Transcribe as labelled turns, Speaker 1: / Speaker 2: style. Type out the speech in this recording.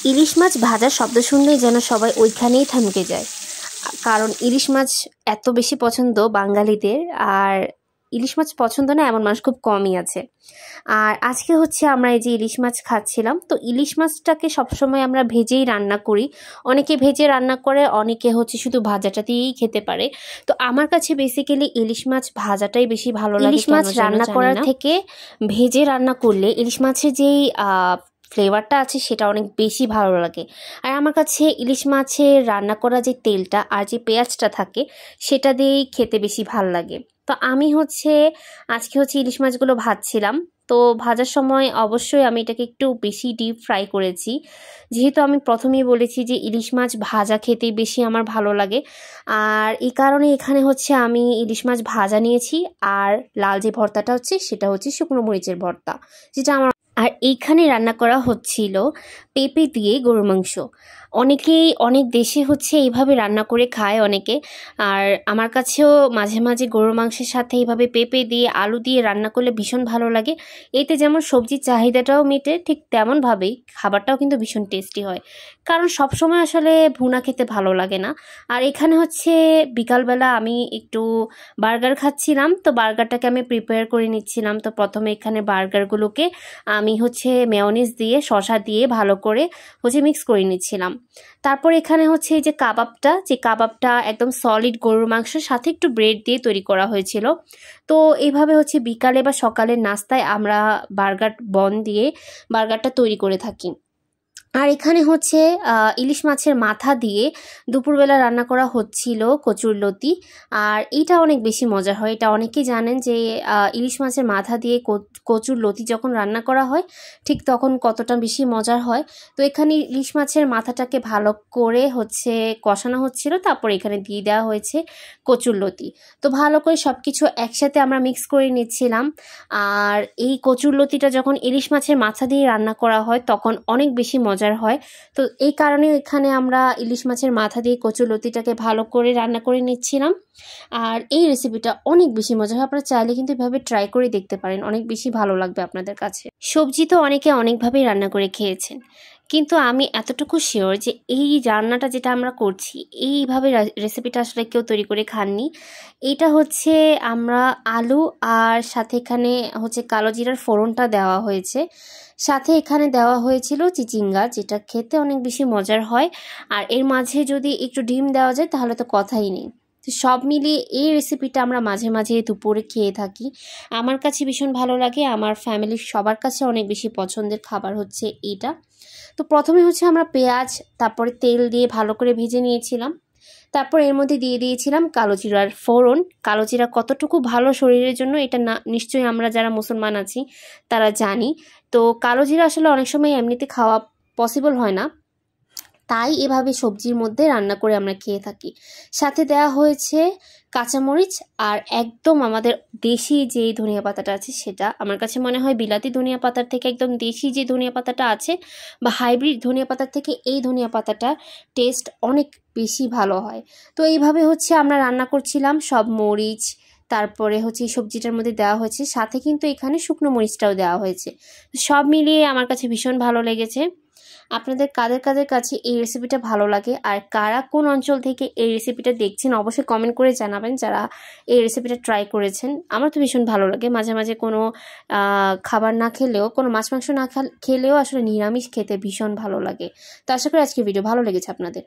Speaker 1: ইলিশ মাছ ভাজার শব্দ শুনলেই যেন সবাই ওইখানেই থমকে যায়, কারণ ইলিশ মাছ এত বেশি পছন্দ বাঙালিদের। আর ইলিশ মাছ পছন্দ না এমন মানুষ খুব কমই আছে। আর আজকে হচ্ছে আমরা এই যে ইলিশ মাছ খাচ্ছিলাম, তো ইলিশ মাছটাকে সবসময় আমরা ভেজেই রান্না করি। অনেকে ভেজে রান্না করে, অনেকে হচ্ছে শুধু ভাজাটা দিয়েই খেতে পারে। তো আমার কাছে বেসিক্যালি ইলিশ মাছ ভাজাটাই বেশি ভালো লাগে। ইলিশ মাছ রান্না করার থেকে ভেজে রান্না করলে ইলিশ মাছের যেই ফ্লেভারটা আছে সেটা অনেক বেশি ভালো লাগে। আর আমার কাছে ইলিশ মাছের রান্না করা যে তেলটা আর যে পেঁয়াজটা থাকে সেটা দিয়েই খেতে বেশি ভালো লাগে। তো আমি আজকে ইলিশ মাছগুলো ভাজছিলাম। তো ভাজার সময় অবশ্যই আমি এটাকে একটু বেশি ডিপ ফ্রাই করেছি, যেহেতু আমি প্রথমেই বলেছি যে ইলিশ মাছ ভাজা খেতে বেশি আমার ভালো লাগে। আর এই কারণে এখানে আমি ইলিশ মাছ ভাজা নিয়েছি, আর লাল যে ভর্তাটা সেটা শুকনো মরিচের ভর্তা, যেটা আমার। আর এইখানে রান্না করা হচ্ছিল পেঁপে দিয়ে গরুর মাংস। অনেক দেশে এইভাবে রান্না করে খায় অনেকে। আর আমার কাছেও মাঝে মাঝে গরুর মাংসের সাথে এইভাবে পেঁপে দিয়ে আলু দিয়ে রান্না করলে ভীষণ ভালো লাগে। এতে যেমন সবজির চাহিদাটাও মেটে, ঠিক তেমনভাবেই খাবারটাও কিন্তু ভীষণ টেস্টি হয়। কারণ সবসময় আসলে ভুনা খেতে ভালো লাগে না। আর এখানে বিকালবেলা আমি একটু বার্গার খাচ্ছিলাম, তো বার্গারটাকে আমি প্রিপেয়ার করে নিচ্ছিলাম। তো প্রথমে এখানে বার্গারগুলোকে আমি মেয়োনিজ দিয়ে শসা দিয়ে ভালো করে মিক্স করে নিচ্ছিলাম। তারপর এখানে এই যে কাবাবটা একদম সলিড গরুর মাংসের সাথে একটু ব্রেড দিয়ে তৈরি করা হয়েছিল। তো এইভাবে বিকালে বা সকালের নাস্তায় আমরা বার্গার বন দিয়ে বার্গারটা তৈরি করে থাকি। আর এখানে ইলিশ মাছের মাথা দিয়ে দুপুরবেলা রান্না করা হচ্ছিল কচুরলতি। আর এইটা অনেক বেশি মজার হয়। এটা অনেকেই জানেন যে ইলিশ মাছের মাথা দিয়ে কচুরলতি যখন রান্না করা হয় ঠিক তখন কতটা বেশি মজার হয়। তো এখানে ইলিশ মাছের মাথাটাকে ভালো করে কষানো হচ্ছিল, তারপর এখানে দিয়ে দেওয়া হয়েছে কচুরলতি। তো ভালো করে সব কিছু একসাথে আমরা মিক্স করে নিচ্ছিলাম। আর এই কচুরলতিটা যখন ইলিশ মাছের মাথা দিয়ে রান্না করা হয় তখন অনেক বেশি মজার হয়। তো এই কারণে এখানে আমরা ইলিশ মাছের মাথা দিয়ে কচুরলতিটাকে ভালো করে রান্না করে নিচ্ছিলাম। আর এই রেসিপিটা অনেক বেশি মজা হয়। আপনারা চাইলে কিন্তু এভাবে ট্রাই করে দেখতে পারেন, অনেক বেশি ভালো লাগবে আপনাদের কাছে। সবজি তো অনেকে অনেকভাবেই রান্না করে খেয়েছেন, কিন্তু আমি এতটুকু শিওর যে এই রান্নাটা যেটা আমরা করছি এইভাবে রেসিপিটা আসলে কেউ তৈরি করে খাননি। এটা আমরা আলু আর সাথে এখানে কালো জিরার ফোড়নটা দেওয়া হয়েছে, সাথে এখানে দেওয়া হয়েছিল চিচিঙ্গা, যেটা খেতে অনেক বেশি মজার হয়। আর এর মাঝে যদি একটু ডিম দেওয়া যায় তাহলে তো কথাই নেই। তো সব মিলিয়ে এই রেসিপিটা আমরা মাঝে মাঝে দুপুরে খেয়ে থাকি। আমার কাছে ভীষণ ভালো লাগে, আমার ফ্যামিলির সবার কাছে অনেক বেশি পছন্দের খাবার এইটা। তো প্রথমে আমরা পেঁয়াজ তারপরে তেল দিয়ে ভালো করে ভেজে নিয়েছিলাম। তারপর এর মধ্যে দিয়ে দিয়েছিলাম কালো জিরার ফোড়ন। কালো জিরা কতটুকু ভালো শরীরের জন্য এটা না নিশ্চয়ই আমরা যারা মুসলমান আছি তারা জানি। তো কালো জিরা আসলে অনেক সময় এমনিতে খাওয়া পসিবল হয় না, তাই এভাবে সবজির মধ্যে রান্না করে আমরা খেয়ে থাকি। সাথে দেওয়া হয়েছে কাঁচামরিচ আর একদম আমাদের দেশি যে ধনিয়া পাতাটা আছে সেটা। আমার কাছে মনে হয় বিলাতি ধনিয়া পাতার থেকে একদম দেশি যে ধনিয়া পাতাটা আছে বা হাইব্রিড ধনিয়া পাতার থেকে এই ধনিয়া পাতাটা টেস্ট অনেক বেশি ভালো হয়। তো এইভাবে আমরা রান্না করছিলাম। সব মরিচ তারপরে সবজিটার মধ্যে দেওয়া হয়েছে, সাথে কিন্তু এখানে শুকনো মরিচটাও দেওয়া হয়েছে। সব মিলিয়ে আমার কাছে ভীষণ ভালো লেগেছে। আপনাদের কাদের কাদের কাছে এই রেসিপিটা ভালো লাগে আর কারা কোন অঞ্চল থেকে এই রেসিপিটা দেখছেন অবশ্যই কমেন্ট করে জানাবেন, যারা এই রেসিপিটা ট্রাই করেছেন। আমার তো ভীষণ ভালো লাগে। মাঝে মাঝে কোনো খাবার না খেলেও, কোনো মাছ মাংস না খেলেও আসলে নিরামিষ খেতে ভীষণ ভালো লাগে। তো আশা করি আজকে ভিডিও ভালো লেগেছে আপনাদের।